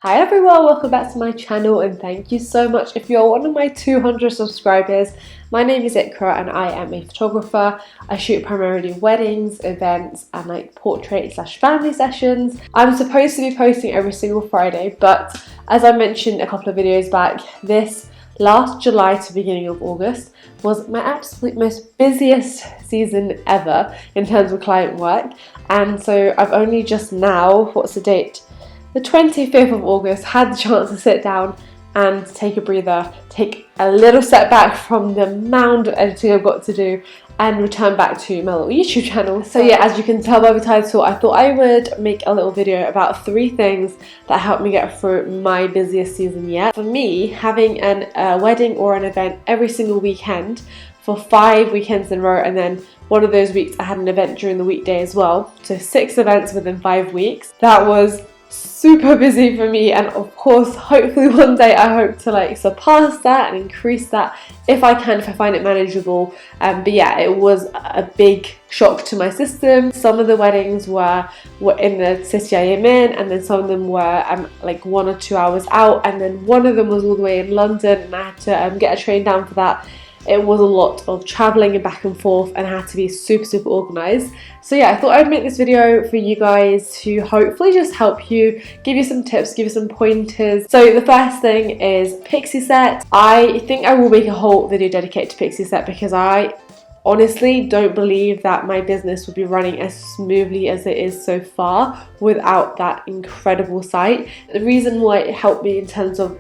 Hi everyone, welcome back to my channel and thank you so much if you're one of my 200 subscribers. My name is Ikra and I am a photographer. I shoot primarily weddings, events and like portrait/family sessions. I'm supposed to be posting every single Friday, but as I mentioned a couple of videos back, this last July to beginning of August was my absolute most busiest season ever in terms of client work, and so I've only just now, what's the date? The 25th of August, had the chance to sit down and take a breather, take a little step back from the mound of editing I've got to do and return back to my little YouTube channel. So yeah, as you can tell by the title, I thought I would make a little video about 3 things that helped me get through my busiest season yet. For me, having a wedding or an event every single weekend for 5 weekends in a row, and then one of those weeks I had an event during the weekday as well, so 6 events within 5 weeks. That was super busy for me, and of course hopefully one day I hope to like surpass that and increase that if I can, if I find it manageable. But yeah, it was a big shock to my system. Some of the weddings were in the city I am in, and then some of them were like 1 or 2 hours out, and then one of them was all the way in London and I had to get a train down for that. It was a lot of travelling and back and forth, and I had to be super organised. So yeah, I thought I'd make this video for you guys to hopefully just help you, give you some tips, give you some pointers. So the first thing is pixieset. I think I will make a whole video dedicated to pixieset because I honestly don't believe that my business would be running as smoothly as it is so far without that incredible site. The reason why it helped me in terms of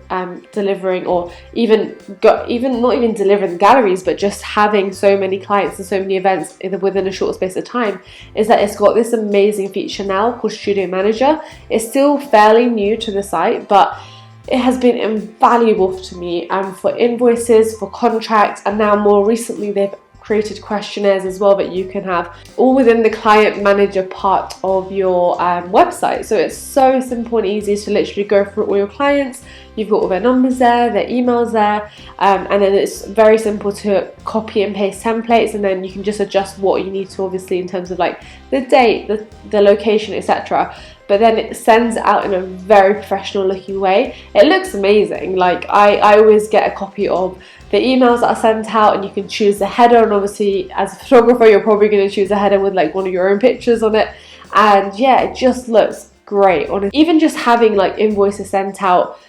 delivering, or even not even delivering galleries, but just having so many clients and so many events within a short space of time, is that it's got this amazing feature now called Studio Manager. It's still fairly new to the site, but it has been invaluable to me for invoices, for contracts, and now more recently they've created questionnaires as well that you can have all within the client manager part of your website. So it's so simple and easy to literally go through all your clients. You've got all their numbers there, their emails there, and then it's very simple to copy and paste templates, and then you can just adjust what you need to, obviously in terms of like the date, the location, etc. But then it sends it out in a very professional looking way. It looks amazing. Like I always get a copy of the emails that are sent out, and you can choose the header, and obviously as a photographer you're probably going to choose a header with like one of your own pictures on it, and yeah, it just looks great. Even just having like invoices sent out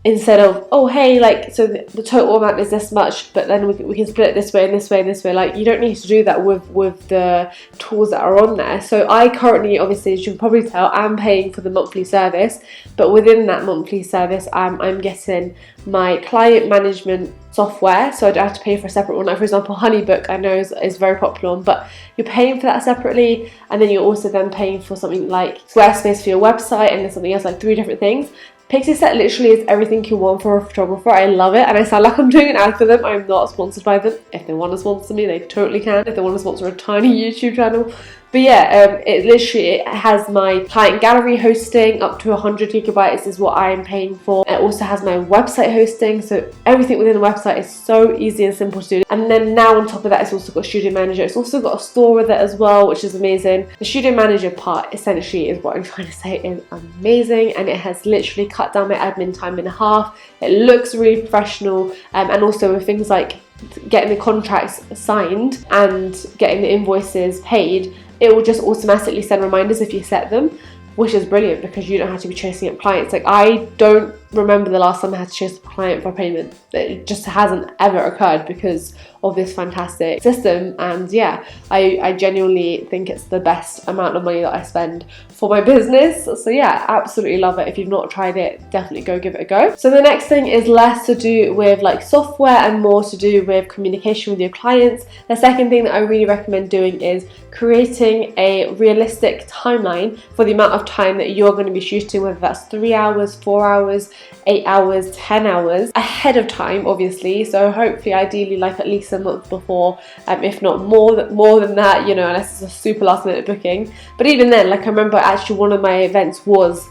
instead of, oh hey, like so the total amount is this much, but then we can split it this way and this way and this way. Like you don't need to do that with the tools that are on there. So I currently, obviously as you can probably tell, I'm paying for the monthly service, but within that monthly service I'm getting my client management software, so I don't have to pay for a separate one. Like for example, Honeybook I know is very popular one, but you're paying for that separately, and then you're also then paying for something like Squarespace for your website, and then something else, like 3 different things. Pixieset literally is everything you want for a photographer. I love it, and I sound like I'm doing an ad for them. I'm not sponsored by them. If they want to sponsor me, they totally can. If they want to sponsor a tiny YouTube channel. But yeah, it has my client gallery hosting up to 100 gigabytes is what I'm paying for. It also has my website hosting, so everything within the website is so easy and simple to do. And then now on top of that, it's also got Studio Manager. It's also got a store with it as well, which is amazing. The Studio Manager part essentially is what I'm trying to say is amazing, and it has literally cut down my admin time in half. It looks really professional, and also with things like getting the contracts signed and getting the invoices paid, it will just automatically send reminders if you set them, which is brilliant because you don't have to be chasing up clients. Like I don't remember the last time I had to chase up a client for payment. It just hasn't ever occurred because of this fantastic system, and yeah, I genuinely think it's the best amount of money that I spend for my business. So yeah, absolutely love it. If you've not tried it, definitely go give it a go. So the next thing is less to do with like software and more to do with communication with your clients. The second thing that I really recommend doing is creating a realistic timeline for the amount of time that you're going to be shooting, whether that's 3 hours, 4 hours, 8 hours, 10 hours ahead of time, obviously. So hopefully, ideally, like at least a month before, if not more than that, you know, unless it's a super last minute booking. But even then, like I remember actually one of my events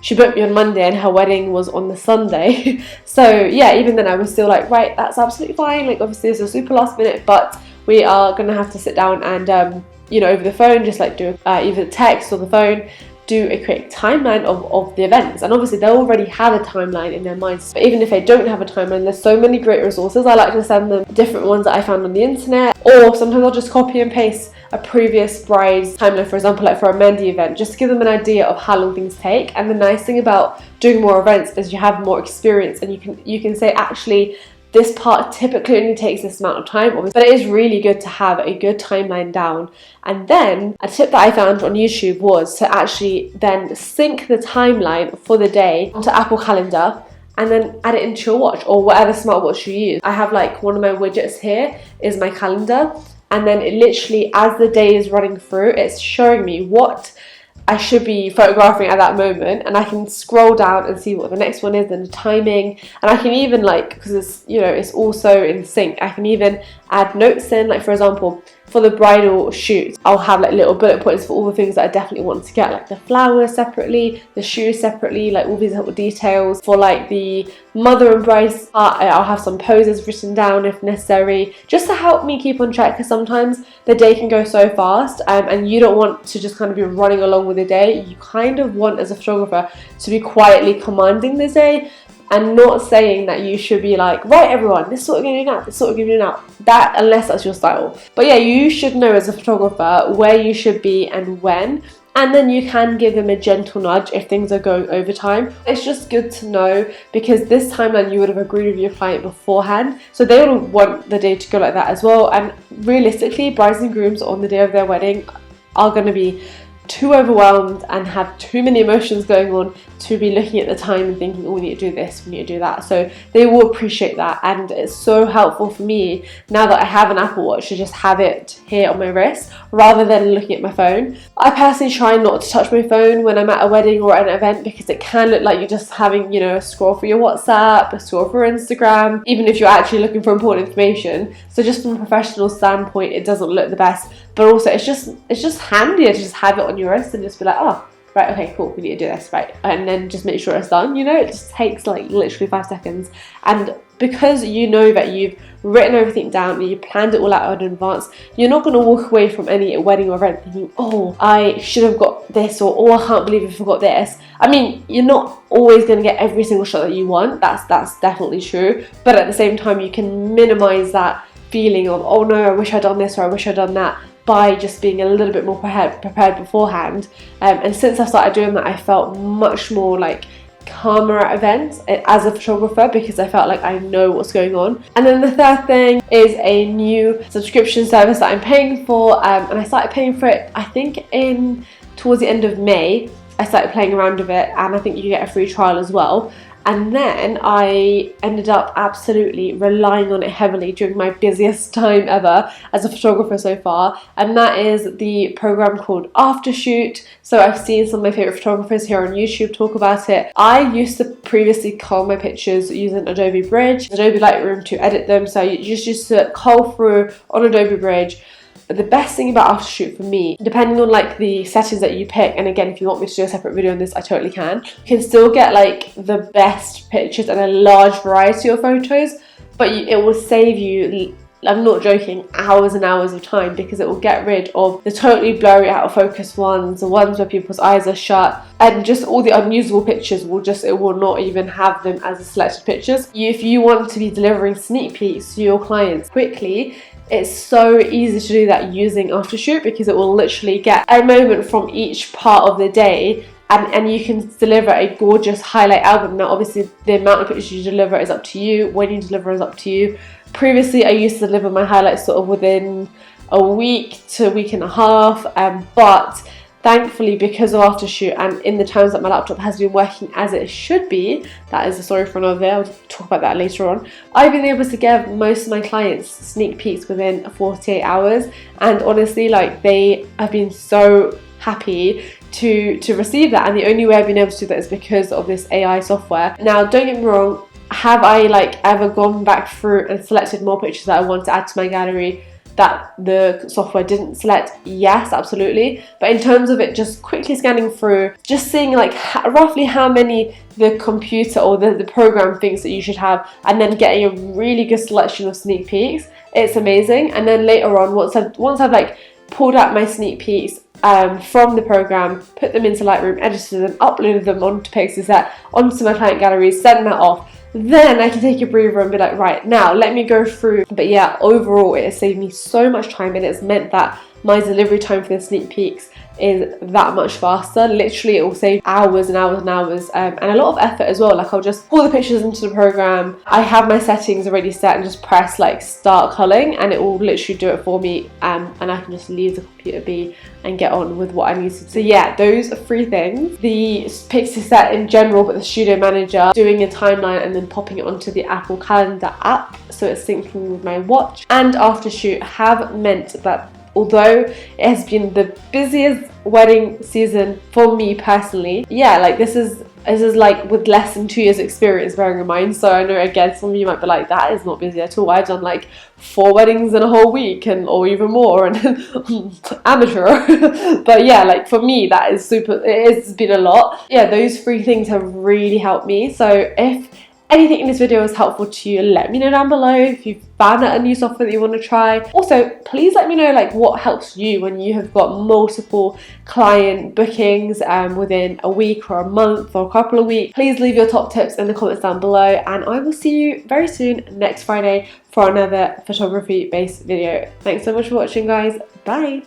she booked me on Monday and her wedding was on the Sunday. So yeah, even then I was still like, right, that's absolutely fine. Like obviously it's a super last minute, but we are gonna have to sit down and you know, over the phone, just like do either text or the phone, do a quick timeline of the events. And obviously they already have a timeline in their minds, but even if they don't have a timeline, there's so many great resources. I like to send them different ones that I found on the internet, or sometimes I'll just copy and paste a previous bride's timeline, for example, like for a Mendy event, just to give them an idea of how long things take. And the nice thing about doing more events is you have more experience, and you can say, actually, this part typically only takes this amount of time, but it is really good to have a good timeline down. And then a tip that I found on YouTube was to actually then sync the timeline for the day onto Apple Calendar, and then add it into your watch or whatever smartwatch you use. I have like one of my widgets here is my calendar, and then it literally, as the day is running through, it's showing me what I should be photographing at that moment, and I can scroll down and see what the next one is and the timing. And I can even, like, because it's, you know, it's also in sync, I can even add notes in, like for example, for the bridal shoot, I'll have like little bullet points for all the things that I definitely want to get, like the flowers separately, the shoes separately, like all these little details. For like the mother and bride's part, I'll have some poses written down if necessary, just to help me keep on track, because sometimes the day can go so fast, and you don't want to just kind of be running along with the day. You kind of want, as a photographer, to be quietly commanding the day, and not saying that you should be like, right everyone, this is what we're going to do now, this is what we're going to do now. That, unless that's your style. But yeah, you should know as a photographer where you should be and when. And then you can give them a gentle nudge if things are going over time. It's just good to know, because this timeline you would have agreed with your client beforehand, so they would want the day to go like that as well. And realistically, brides and grooms on the day of their wedding are going to be too overwhelmed and have too many emotions going on to be looking at the time and thinking, oh, we need to do this, we need to do that. So they will appreciate that, and it's so helpful for me now that I have an Apple Watch to just have it here on my wrist rather than looking at my phone. I personally try not to touch my phone when I'm at a wedding or an event, because it can look like you're just having, you know, a scroll through your WhatsApp, a scroll through Instagram, even if you're actually looking for important information. So just from a professional standpoint, it doesn't look the best, but also it's just handier to just have it on your wrist and just be like, oh, right, okay, cool, we need to do this, right, and then just make sure it's done. You know, it just takes like literally 5 seconds. And because you know that you've written everything down and you planned it all out in advance, you're not going to walk away from any wedding or event thinking, oh, I should have got this, or oh, I can't believe I forgot this. I mean, you're not always going to get every single shot that you want, that's definitely true, but at the same time you can minimize that feeling of, oh no, I wish I'd done this or I wish I'd done that, by just being a little bit more prepared beforehand. And since I started doing that, I felt much more like calmer at events as a photographer, because I felt like I know what's going on. And then the third thing is a new subscription service that I'm paying for, and I started paying for it, I think towards the end of May. I started playing around with it, and I think you get a free trial as well. And then I ended up absolutely relying on it heavily during my busiest time ever as a photographer so far, and that is the program called Aftershoot. So I've seen some of my favourite photographers here on YouTube talk about it. I used to previously cull my pictures using Adobe Bridge, Adobe Lightroom to edit them, so you just used to cull through on Adobe Bridge. But the best thing about Aftershoot for me, depending on like the settings that you pick, and again, if you want me to do a separate video on this, I totally can, you can still get like the best pictures and a large variety of photos, but it will save you, I'm not joking, hours and hours of time, because it will get rid of the totally blurry, out of focus ones, the ones where people's eyes are shut, and just all the unusable pictures it will not even have them as selected pictures. If you want to be delivering sneak peeks to your clients quickly, it's so easy to do that using Aftershoot, because it will literally get a moment from each part of the day, and you can deliver a gorgeous highlight album. Now obviously the amount of pictures you deliver is up to you, when you deliver is up to you. Previously I used to deliver my highlights sort of within a week to a week and a half, but thankfully, because of Aftershoot and in the times that my laptop has been working as it should be, that is a story for another day, I'll talk about that later on, I've been able to give most of my clients sneak peeks within 48 hours, and honestly, like, they have been so happy to receive that, and the only way I've been able to do that is because of this AI software. Now, don't get me wrong, have I like ever gone back through and selected more pictures that I want to add to my gallery that the software didn't select? Yes, absolutely. But in terms of it just quickly scanning through, just seeing like roughly how many the computer or the program thinks that you should have, and then getting a really good selection of sneak peeks, it's amazing. And then later on, once I've like pulled out my sneak peeks, from the program, put them into Lightroom, edited them, uploaded them onto pixieset, onto my client galleries, send that off. Then I can take a breather and be like, right, now let me go through. But yeah, overall it has saved me so much time, and it's meant that my delivery time for the sneak peeks is that much faster. Literally it will save hours and hours and hours, and a lot of effort as well. Like I'll just pull the pictures into the program, I have my settings already set, and just press like start culling, and it will literally do it for me, and I can just leave the computer be and get on with what I need to do. So yeah, those are 3 things: the pixieset in general, but the Studio Manager, doing a timeline and then popping it onto the Apple Calendar app so it's syncing with my watch, and aftershoot have meant that although it has been the busiest wedding season for me personally, yeah, like this is like with less than 2 years experience, bearing in mind. So I know again some of you might be like, that is not busy at all. I've done like 4 weddings in a whole week, and or even more, and amateur. But yeah, like for me that is super, it's been a lot. Yeah, those 3 things have really helped me. So if anything in this video was helpful to you, let me know down below. If you found out a new software that you want to try, also please let me know like what helps you when you have got multiple client bookings within a week or a month or a couple of weeks. Please leave your top tips in the comments down below, and I will see you very soon next Friday for another photography based video. Thanks so much for watching, guys. Bye.